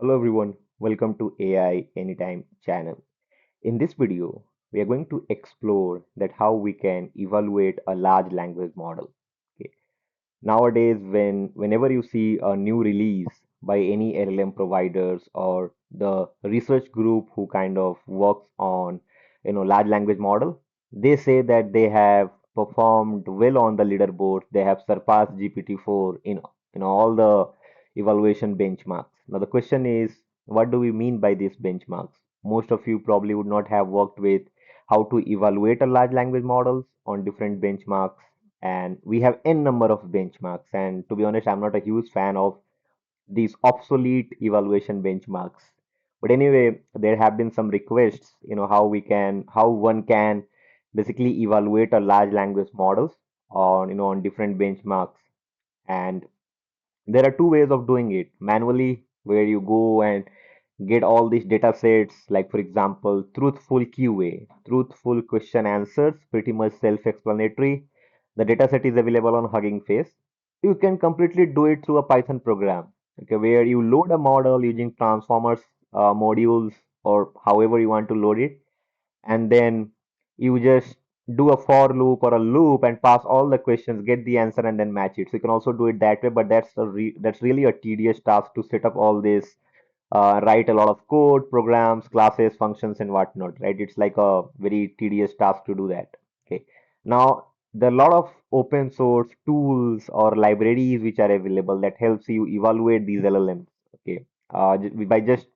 Hello everyone, welcome to AI Anytime channel. In this video, we are going to explore that how we can evaluate a large language model. Okay. Nowadays, whenever you see a new release by any LLM providers or the research group who kind of works on large language model, they say that they have performed well on the leaderboard. They have surpassed GPT-4 in all the evaluation benchmarks. Now the question is, what do we mean by these benchmarks? Most of you probably would not have worked with how to evaluate a large language models on different benchmarks, and we have n number of benchmarks, and to be honest, I'm not a huge fan of these obsolete evaluation benchmarks. But anyway, there have been some requests, how one can basically evaluate a large language models on different benchmarks. And there are two ways of doing it: manually, where you go and get all these data sets, like for example, truthful QA, truthful question answers, pretty much self-explanatory. The data set is available on Hugging Face. You can completely do it through a Python program, okay, where you load a model using transformers modules or however you want to load it, and then you just do a for loop or a loop and pass all the questions, get the answer, and then match it. So you can also do it that way, but that's really a tedious task to set up all this, write a lot of code, programs, classes, functions, and whatnot, right? It's like a very tedious task to do that. Okay. Now, there are a lot of open source tools or libraries which are available that helps you evaluate these LLMs. Okay. By just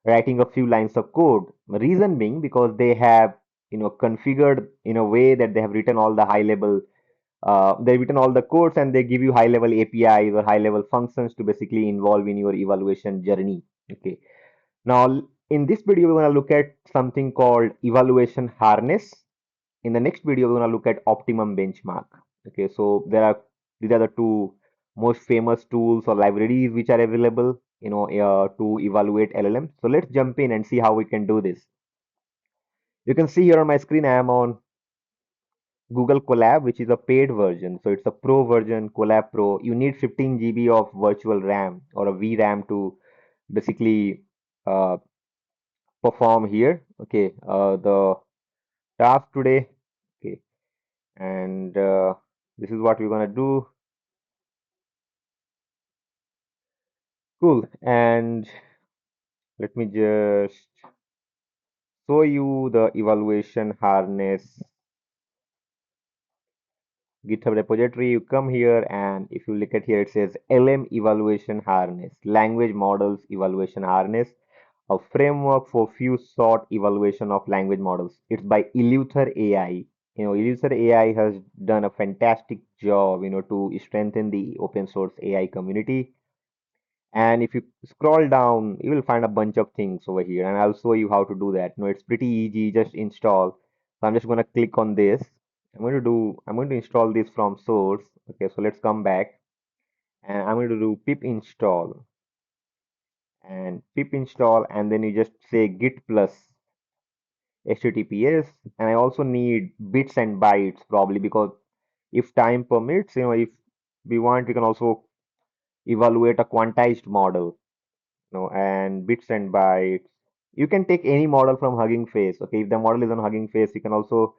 writing a few lines of code. Reason being because they have configured in a way that they have written all the high level, they've written all the codes, and they give you high level APIs or high level functions to basically involve in your evaluation journey. Okay. Now, in this video, we're going to look at something called evaluation harness. In the next video, we're going to look at optimum benchmark. Okay. So these are the two most famous tools or libraries which are available, to evaluate LLM. So let's jump in and see how we can do this. You can see here on my screen, I am on Google Colab, which is a paid version. So it's a pro version, Colab Pro. You need 15 GB of virtual RAM or a VRAM to basically uh, perform here. Okay, the task today. Okay, and this is what we're gonna do. Cool. And let me just show you the evaluation harness GitHub repository. You come here, and if you look at here, it says LM evaluation harness, language models evaluation harness, a framework for few short evaluation of language models. It's by Eleuther AI. Eleuther AI has done a fantastic job, to strengthen the open source AI community. And if you scroll down, you will find a bunch of things over here, and I'll show you how to do that. It's pretty easy, just install. So I'm just going to click on this. I'm going to install this from source. Okay, so let's come back, and I'm going to do pip install and then you just say git plus https. And I also need bits and bytes probably, because if time permits, if we want, we can also evaluate a quantized model, and bits and bytes. You can take any model from Hugging Face. Okay, if the model is on Hugging Face, you can also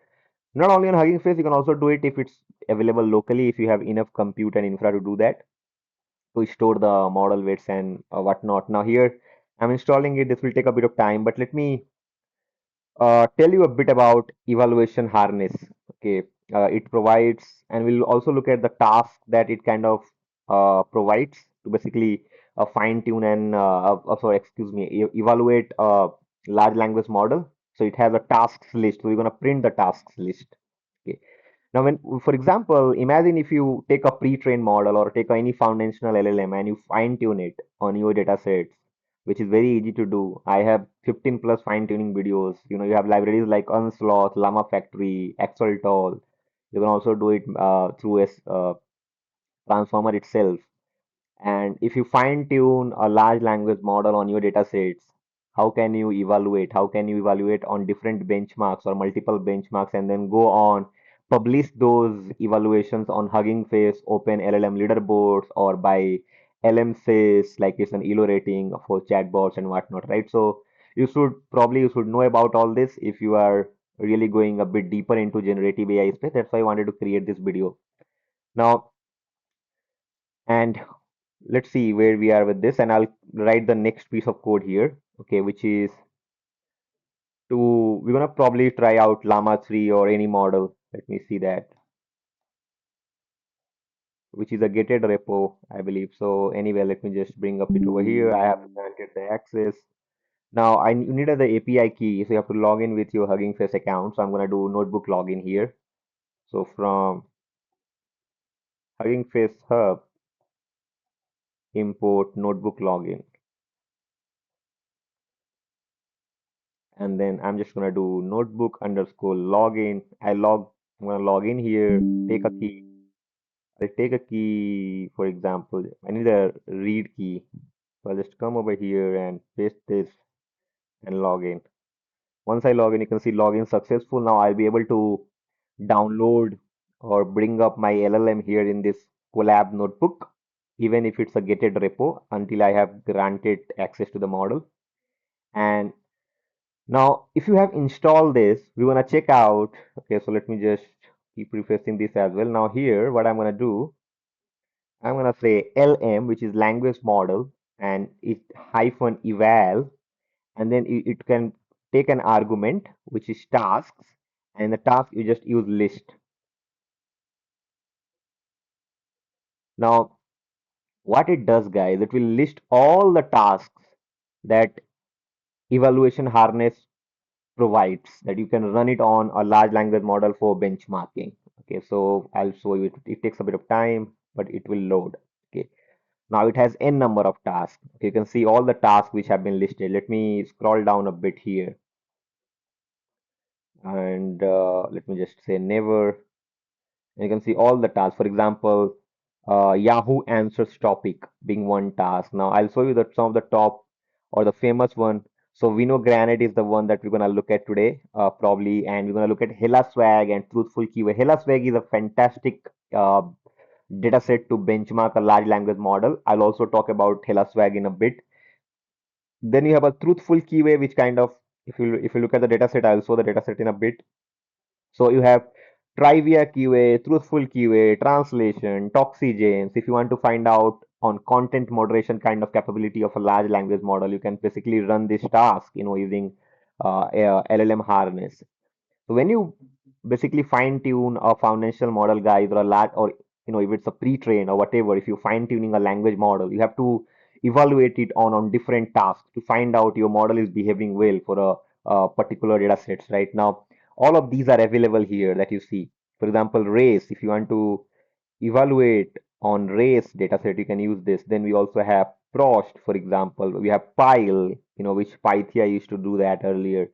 not only on Hugging Face, you can also do it if it's available locally, if you have enough compute and infra to do that, to store the model weights and whatnot. Now here I'm installing it. This will take a bit of time, but let me tell you a bit about evaluation harness. Okay, it provides, and we'll also look at the task that it kind of provides to basically fine tune and sorry, excuse me, evaluate a large language model. So it has a tasks list. So we're going to print the tasks list. Okay. Now, for example, imagine if you take a pre-trained model or take any foundational LLM and you fine tune it on your data sets, which is very easy to do. I have 15 plus fine tuning videos. You have libraries like Unsloth, Llama Factory, Axolotl. You can also do it through a transformer itself. And if you fine tune a large language model on your data sets, how can you evaluate? How can you evaluate on different benchmarks or multiple benchmarks, and then go on publish those evaluations on Hugging Face, Open LLM leaderboards, or by LLMs like it's an elo rating for chatbots and whatnot, right? So you should know about all this if you are really going a bit deeper into generative AI space. That's why I wanted to create this video. Now, and let's see where we are with this, and I'll write the next piece of code here, okay, which is we're gonna probably try out Llama 3 or any model. Let me see that, which is a gated repo, I believe. So anyway, let me just bring up it over here. I have granted the access. Now you need the API key, so you have to log in with your Hugging Face account. So I'm gonna do notebook login here. So from Hugging Face Hub, import notebook login, and then I'm just gonna do notebook underscore login. I'm gonna log in here, take a key. I'll take a key, for example, I need a read key. So I'll just come over here and paste this and log in. Once I log in, you can see login successful. Now I'll be able to download or bring up my LLM here in this Colab notebook, even if it's a gated repo until I have granted access to the model. And now, if you have installed this, we want to check out. Okay, so let me just keep refreshing this as well. Now here, what I'm going to do, I'm going to say LM, which is language model, and it hyphen eval, and then it can take an argument, which is tasks, and the task you just use list. Now, what it does, guys, it will list all the tasks that evaluation harness provides that you can run it on a large language model for benchmarking. Okay, so I'll show you. It takes a bit of time, but it will load. Okay, now it has n number of tasks. Okay, you can see all the tasks which have been listed. Let me scroll down a bit here, and let me just say never. And you can see all the tasks. For example, Yahoo Answers topic being one task. Now I'll show you that some of the top or the famous one. So Winogrande is the one that we're gonna look at today, probably, and we're gonna look at HellaSWAG and TruthfulQA. HellaSWAG is a fantastic data set to benchmark a large language model. I'll also talk about HellaSWAG in a bit. Then you have a TruthfulQA, which kind of, if you look at the data set, I'll show the data set in a bit. So you have trivia QA, truthful QA, translation, toxigens. If you want to find out on content moderation kind of capability of a large language model, you can basically run this task, using LLM harness. So when you basically fine tune a foundational model, guys, or a large, or if it's a pre-trained or whatever, if you're fine tuning a language model, you have to evaluate it on different tasks to find out your model is behaving well for a particular data sets. Right now, all of these are available here that you see. For example, race. If you want to evaluate on race dataset, you can use this. Then we also have Prost, for example. We have Pile, which Pythia used to do that earlier.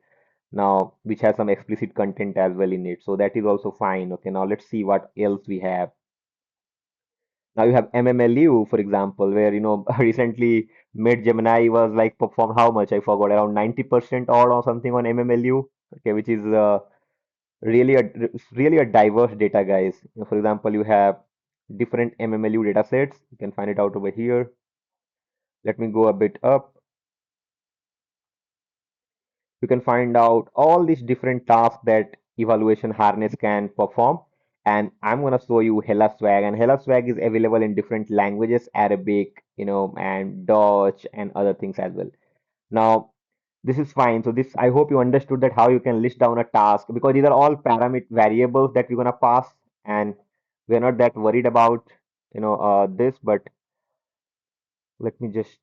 Now, which has some explicit content as well in it. So that is also fine. Okay, now let's see what else we have. Now you have MMLU, for example, where recently Mid Gemini was like performed how much? I forgot, around 90% odd or something on MMLU. Okay, which is really a diverse data, guys. For example, you have different MMLU data sets. You can find it out over here. Let me go a bit up. You can find out all these different tasks that evaluation harness can perform. And I'm going to show you HellaSWAG. And HellaSWAG is available in different languages, Arabic, and Dutch and other things as well. Now, this is fine. So this, I hope you understood that how you can list down a task, because these are all parameter variables that we're going to pass, and we're not that worried about, this, but let me just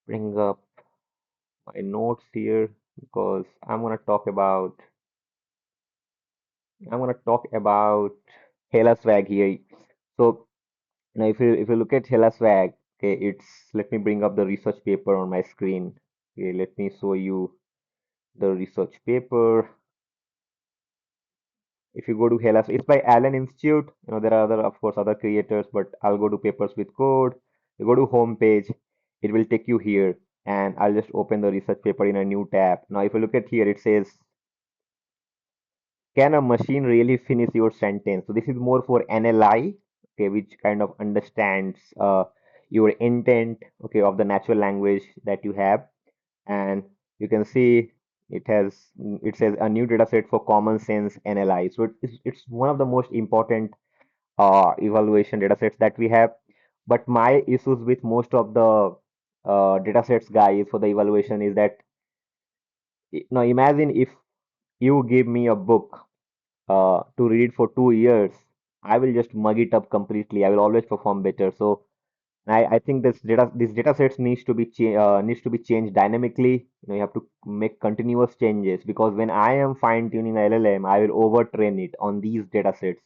bring up my notes here because I'm going to talk about HellaSwag here. So now if you look at HellaSwag, okay, let me bring up the research paper on my screen. Okay, let me show you the research paper. If you go to Hellas, it's by Allen Institute. There are of course, other creators, but I'll go to papers with code. You go to home page, it will take you here, and I'll just open the research paper in a new tab. Now, if you look at here, it says, "Can a machine really finish your sentence?" So this is more for NLI, okay, which kind of understands your intent, okay, of the natural language that you have. And you can see it says a new data set for common sense NLI. So it's one of the most important evaluation data sets that we have. But my issues with most of the data sets, guys, for the evaluation is that now imagine if you give me a book to read for 2 years, I will just mug it up completely. I will always perform better. So I think these data sets needs to be changed dynamically. You have to make continuous changes because when I am fine tuning a LLM, I will overtrain it on these data sets.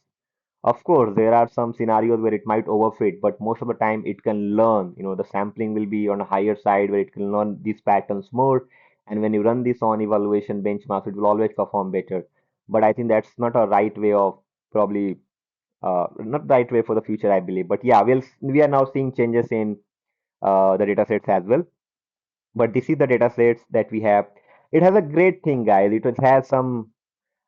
Of course, there are some scenarios where it might overfit, but most of the time it can learn. The sampling will be on a higher side where it can learn these patterns more. And when you run this on evaluation benchmarks, it will always perform better. But I think that's not a right way of probably not the right way for the future, I believe. But yeah, we are now seeing changes in the data sets as well. But this is the data sets that we have. It has a great thing, guys. Has some.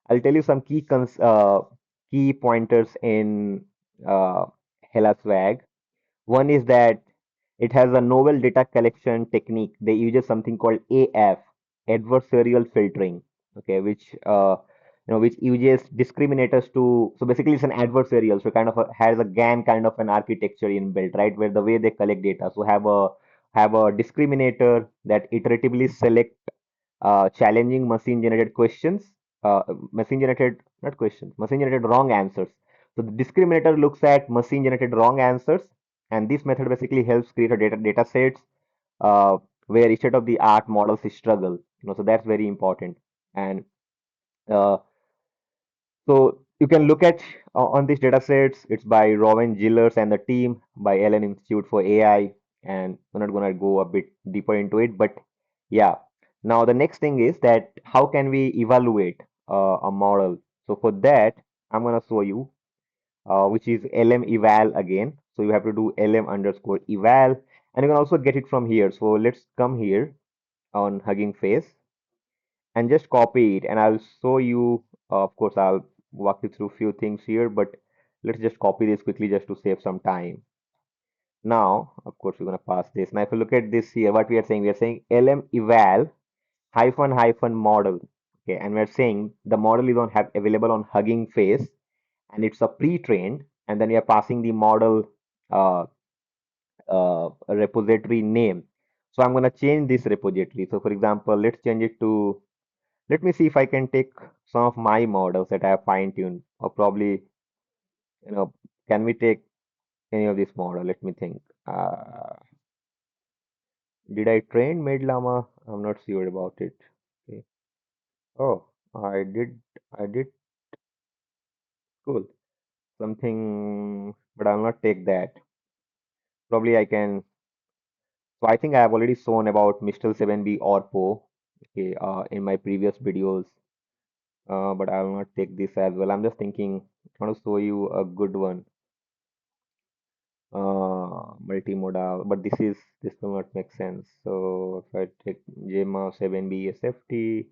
I'll tell you some key pointers in uh, HellaSWAG. One is that it has a novel data collection technique. They use something called AF, adversarial filtering, okay, which uses discriminators to. So basically, it's an adversarial. So kind of has a GAN kind of an architecture inbuilt, right, where the way they collect data. So have a discriminator that iteratively select challenging machine generated questions, machine generated, not questions, machine generated wrong answers. So the discriminator looks at machine generated wrong answers, and this method basically helps create a data sets uh, where state of the art models struggle. So that's very important. And uh, so you can look at on these data sets. It's by Rowan Gillers and the team by Allen Institute for AI. And we're not going to go a bit deeper into it, but yeah. Now the next thing is that how can we evaluate a model? So for that, I'm going to show you, which is LM eval again. So you have to do LM underscore eval, and you can also get it from here. So let's come here on Hugging Face and just copy it, and I'll show you. Of course, I'll walk you through few things here, but let's just copy this quickly just to save some time. Now, of course, we're gonna pass this. Now, if you look at this here, what we are saying LM eval hyphen hyphen model. Okay, and we're saying the model is on have available on Hugging Face, and it's a pre-trained, and then we are passing the model uh, repository name. So I'm gonna change this repository. So for example, let's change it to. Let me see if I can take some of my models that I have fine-tuned, or probably, you know, can we take any of this model? Let me think. Did I train LLaMA? I'm not sure about it. Okay. Oh, I did. I did. Cool. Something, but I'll not take that. Probably I can. So I think I have already shown about Mistral 7B Orpo, okay, in my previous videos. But I'll not take this as well. I'm just thinking, I want to show you a good one. Multimodal, but this will not make sense. So if I take JMA 7B SFT,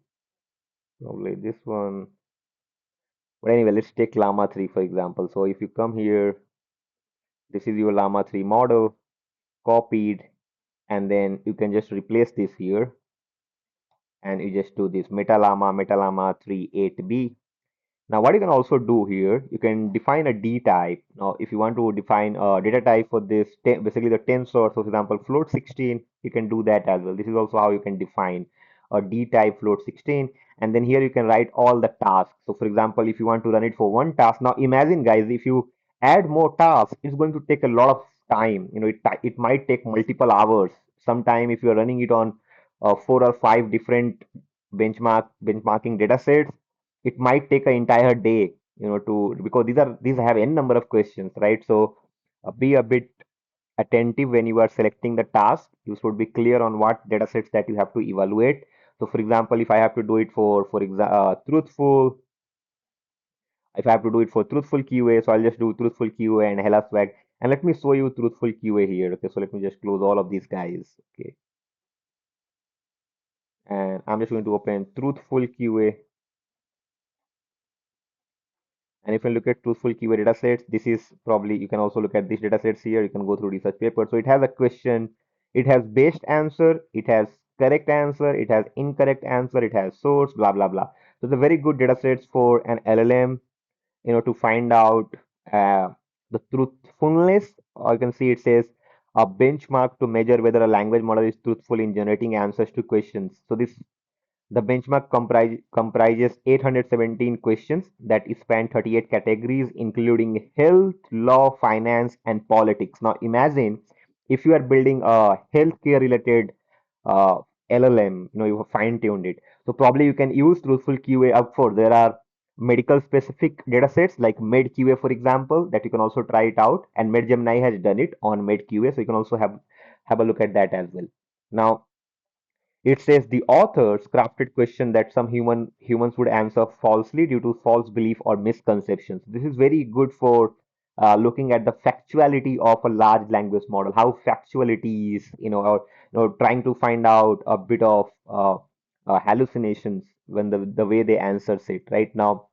probably this one. But anyway, let's take LLaMA 3 for example. So if you come here, this is your LLaMA 3 model, copied, and then you can just replace this here, and you just do this MetaLlama 3 8B. Now, what you can also do here, you can define a D type. Now, if you want to define a data type for this, basically the tensor, so for example, float 16, you can do that as well. This is also how you can define a D type float 16. And then here you can write all the tasks. So for example, if you want to run it for one task, now imagine guys, if you add more tasks, it's going to take a lot of time. It might take multiple hours. Sometime if you're running it on 4 or 5 different benchmarking data sets, it might take an entire day, to because these have n number of questions, right? So be a bit attentive when you are selecting the task. You should be clear on what data sets that you have to evaluate. So for example, if I have to do it for example, if I have to do it for truthful QA, so I'll just do truthful QA and HellaSWAG. And let me show you truthful QA here. Okay, so let me just close all of these guys. Okay, and I'm just going to open truthful QA. And if you look at truthful keyword datasets, this is probably, you can also look at these datasets here. You can go through research paper. So it has a question, it has best answer, it has correct answer, it has incorrect answer, it has source, blah, blah, blah. So it's a very good datasets for an LLM, to find out the truthfulness. Or you can see it says a benchmark to measure whether a language model is truthful in generating answers to questions. So this the benchmark comprises 817 questions that span 38 categories, including health, law, finance, and politics. Now, imagine if you are building a healthcare related uh, LLM, you have fine tuned it. So, probably you can use Truthful QA up for. There are medical specific datasets like MedQA, for example, that you can also try it out. And MedGemini has done it on MedQA, so you can also have a look at that as well. Now, it says the authors crafted question that some humans would answer falsely due to false belief or misconceptions. This is very good for looking at the factuality of a large language model, how factual it is, or trying to find out a bit of hallucinations when the way they answers it. Right now,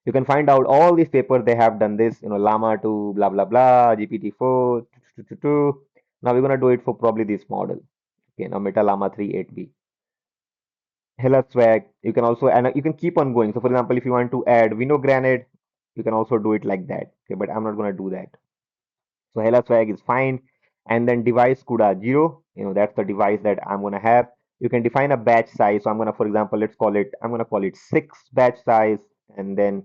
you can find out all these papers they have done this, Llama 2, blah blah blah, GPT-4, Now we're gonna do it for probably this model. Okay, now Meta Llama 3 8B. HellaSWAG. You can also, and you can keep on going. So, for example, if you want to add Winogrande, you can also do it like that. Okay, but I'm not going to do that. So, HellaSWAG is fine. And then device CUDA 0, that's the device that I'm going to have. You can define a batch size. So, I'm going to, for example, I'm going to call it 6 batch size. And then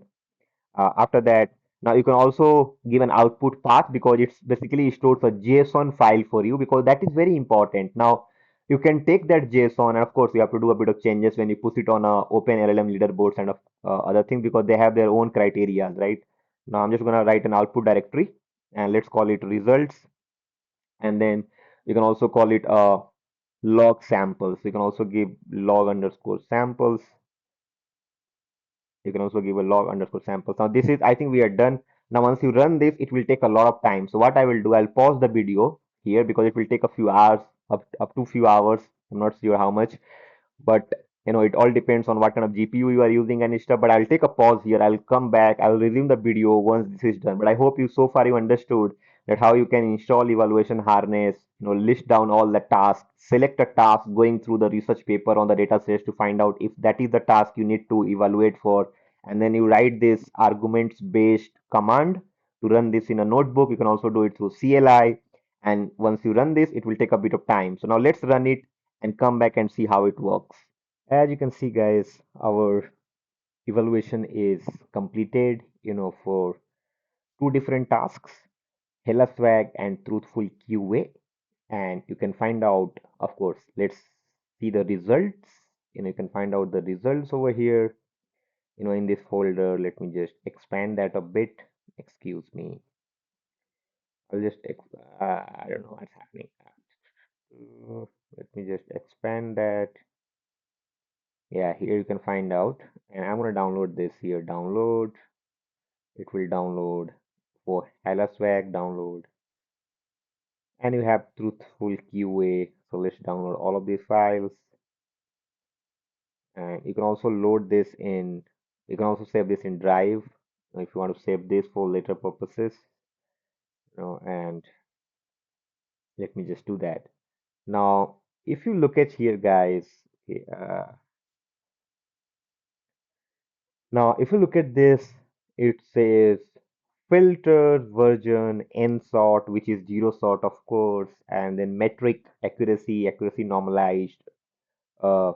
after that, now you can also give an output path because it's basically stores a JSON file for you, because that is very important. Now you can take that JSON, and of course you have to do a bit of changes when you push it on a open LLM leaderboards and other things, because they have their own criteria, right? Now I'm just going to write an output directory and let's call it results. And then you can also call it log samples. You can also give log underscore samples. You can also give a log underscore samples. Now this is, I think we are done. Now once you run this, it will take a lot of time. So what I will do, I'll pause the video here because it will take a few hours, up to few hours. I'm not sure how much, but it all depends on what kind of GPU you are using and stuff. But I'll take a pause here. I'll come back. I'll resume the video once this is done. But I hope you so far you understood that how you can install evaluation harness, list down all the tasks, select a task going through the research paper on the data sets to find out if that is the task you need to evaluate for. And then you write this arguments based command to run this in a notebook. You can also do it through CLI. And once you run this, it will take a bit of time. So now let's run it and come back and see how it works. As you can see, guys, our evaluation is completed, for two different tasks, HellaSWAG and Truthful QA. And you can find out, of course, let's see the results. You can find out the results over here, in this folder. Let me just expand that a bit. Excuse me. I'll just, I don't know what's happening. Uh, Let me just expand that. Yeah, here you can find out, and I'm gonna download this here. Download. It will download for HellaSwag download, and you have Truthful QA. So let's download all of these files, and you can also load this in. You can also save this in Drive if you want to save this for later purposes. And let me just do that. Now, if you look at here, guys, okay, now if you look at this, it says filter version n sort, which is zero sort, of course, and then metric accuracy normalized, uh,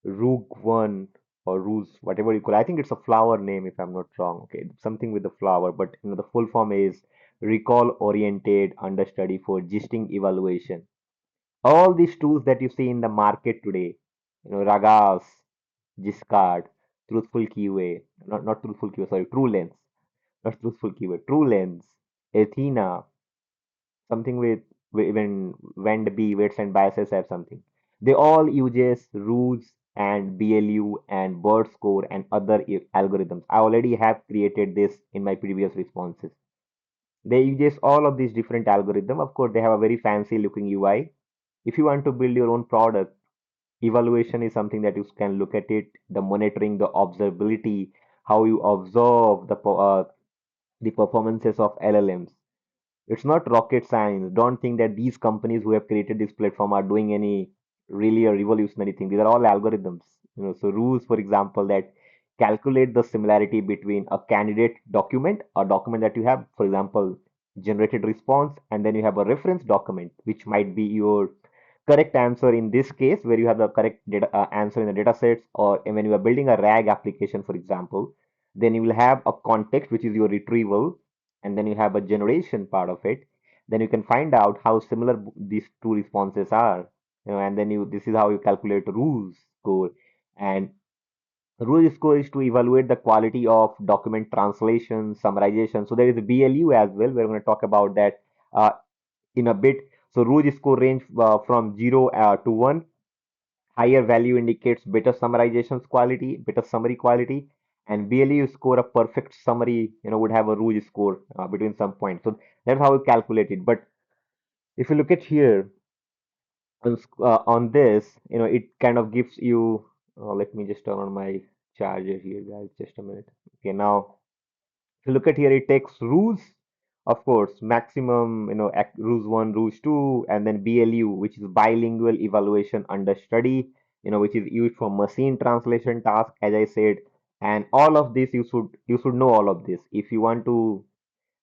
roog one or ruse, whatever you call. I think it's a flower name if I'm not wrong. Okay, something with the flower, but the full form is recall oriented understudy for gisting evaluation. All these tools that you see in the market today, Ragas, Giscard, Truthful QA, not Truthful QA, sorry, TrueLens, not Truthful QA, TrueLens, Athena, something with even Vend B, weights and biases have something. They all uses rules and BLU and bird score and other algorithms. I already have created this in my previous responses. They uses all of these different algorithm. Of course, they have a very fancy looking UI. If you want to build your own product, evaluation is something that you can look at it, the monitoring, the observability, how you observe the performances of LLMs. It's not rocket science. Don't think that these companies who have created this platform are doing any really a revolutionary thing. These are all algorithms. So rules, for example, that calculate the similarity between a candidate document, a document that you have, for example, generated response, and then you have a reference document, which might be your correct answer in this case, where you have the correct answer in the data sets, or when you are building a RAG application, for example, then you will have a context, which is your retrieval, and then you have a generation part of it. Then you can find out how similar these two responses are. And then this is how you calculate rules score. And rule score is to evaluate the quality of document translation, summarization. So there is a BLU as well. We're going to talk about that in a bit. So Rouge score range from 0 to 1. Higher value indicates better summarizations quality, better summary quality, and BLU score a perfect summary, would have a Rouge score between some points. So that's how we calculate it. But if you look at here on this, it kind of gives you. Let me just turn on my charger here, guys. Just a minute. Okay, now if you look at here, it takes rules, of course, maximum, rules one, rules two, and then BLU, which is bilingual evaluation under study, which is used for machine translation task, as I said. And all of this, you should know all of this. If you want to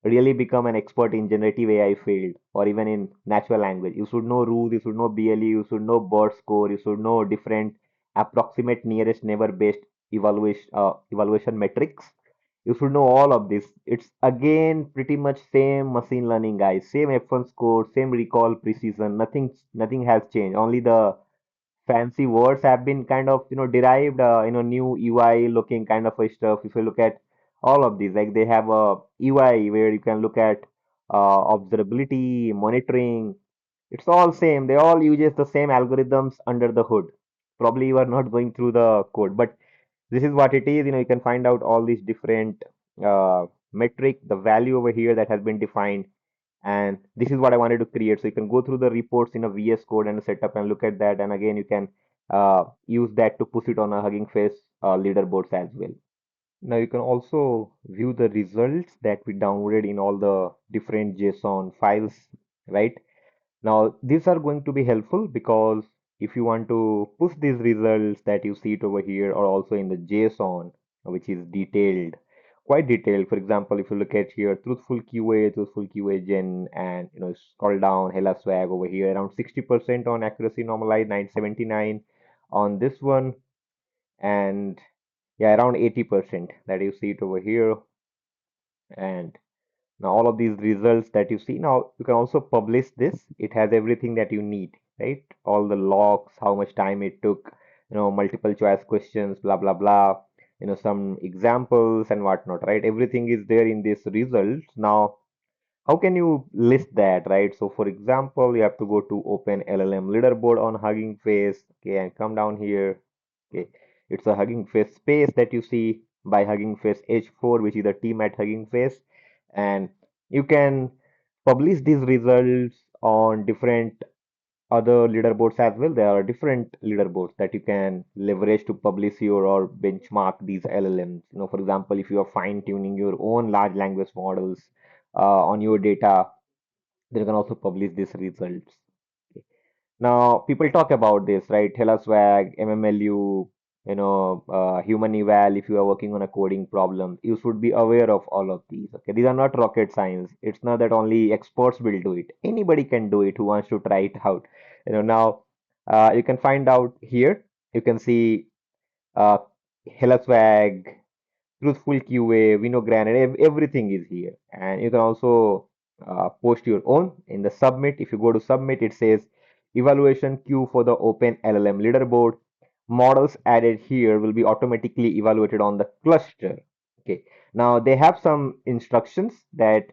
really become an expert in generative AI field or even in natural language, you should know rules, you should know BLE, you should know BERT score, you should know different approximate nearest neighbor based evaluation metrics. You should know all of this. It's again pretty much same machine learning, guys. Same F1 score, same recall precision. Nothing has changed. Only the fancy words have been kind of derived, new UI looking kind of a stuff. If you look at all of these, like they have a UI where you can look at observability, monitoring. It's all same. They all uses the same algorithms under the hood. Probably you are not going through the code, but this is what it is. You can find out all these different metric, the value over here that has been defined, and this is what I wanted to create. So you can go through the reports in a VS Code and setup and look at that. And again, you can use that to push it on a Hugging Face leaderboards as well. Now you can also view the results that we downloaded in all the different JSON files, right? Now, these are going to be helpful because if you want to push these results that you see it over here or also in the JSON, which is detailed, quite detailed. For example, if you look at here, Truthful QA Gen, and scroll down, HellaSWAG over here, around 60% on accuracy normalized, 979 on this one, and yeah, around 80% that you see it over here. And now all of these results that you see, now you can also publish this. It has everything that you need, right? All the logs, how much time it took, multiple choice questions, blah, blah, blah, some examples and whatnot, right? Everything is there in this results. Now, how can you list that, right? So for example, you have to go to open LLM leaderboard on Hugging Face, okay, and come down here. Okay, it's a Hugging Face space that you see by Hugging Face H4, which is the team at Hugging Face, and you can publish these results on different other leaderboards as well. There are different leaderboards that you can leverage to publish your or benchmark these LLMs. For example, if you are fine tuning your own large language models on your data, then you can also publish these results. Okay. Now, people talk about this, right? HellaSWAG, MMLU, human eval. If you are working on a coding problem, you should be aware of all of these. Okay, these are not rocket science. It's not that only experts will do it. Anybody can do it who wants to try it out. Now you can find out here. You can see uh, HellaSWAG, Truthful QA, Winogrande, everything is here. And you can also post your own in the submit. If you go to submit, it says evaluation queue for the open LLM leaderboard. Models added here will be automatically evaluated on the cluster. Okay. Now they have some instructions that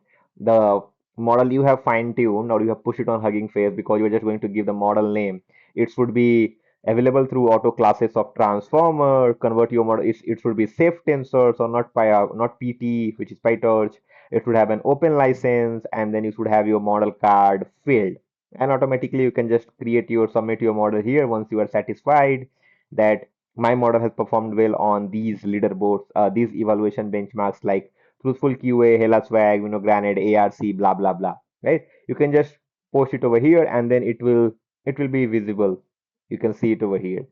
the model you have fine tuned or you have pushed it on Hugging Face because you're just going to give the model name. It should be available through auto classes of transformer. Convert your model. It should be safe tensors or not PT, which is PyTorch. It should have an open license, and then you should have your model card filled. And automatically you can just create your submit your model here once you are satisfied that My model has performed well on these leaderboards, these evaluation benchmarks like TruthfulQA, HellaSWAG, Winogrande, ARC, blah blah blah. Right? You can just post it over here, and then it will be visible. You can see it over here.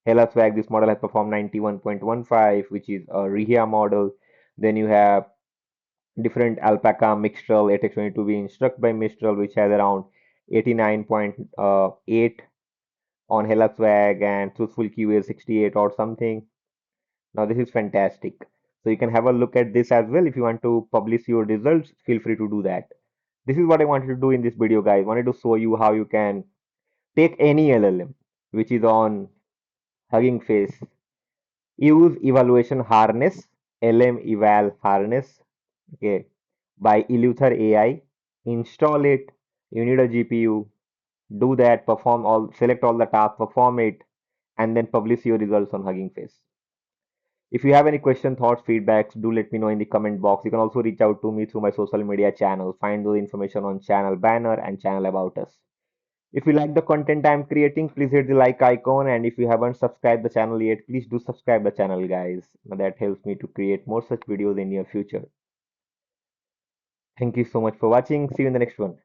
HellaSWAG, this model has performed 91.15, which is a RIHA model. Then you have different Alpaca, Mixtral, ATX22B instruct by Mistral, which has around 89.8 on HellaSWAG, and Truthful QA 68 or something. Now this is fantastic. So you can have a look at this as well. If you want to publish your results, feel free to do that. This is what I wanted to do in this video, guys. I wanted to show you how you can take any LLM, which is on Hugging Face, use evaluation harness, LM eval harness, okay, by Eleuther AI, install it. You need a GPU, do that, perform all, select all the tasks, perform it, and then publish your results on Hugging Face. If you have any question, thoughts, feedbacks, do let me know in the comment box. You can also reach out to me through my social media channel. Find the information on channel banner and channel about us. If you like the content I'm creating, please hit the like icon. And if you haven't subscribed the channel yet, please do subscribe the channel, guys. That helps me to create more such videos in near future. Thank you so much for watching. See you in the next one.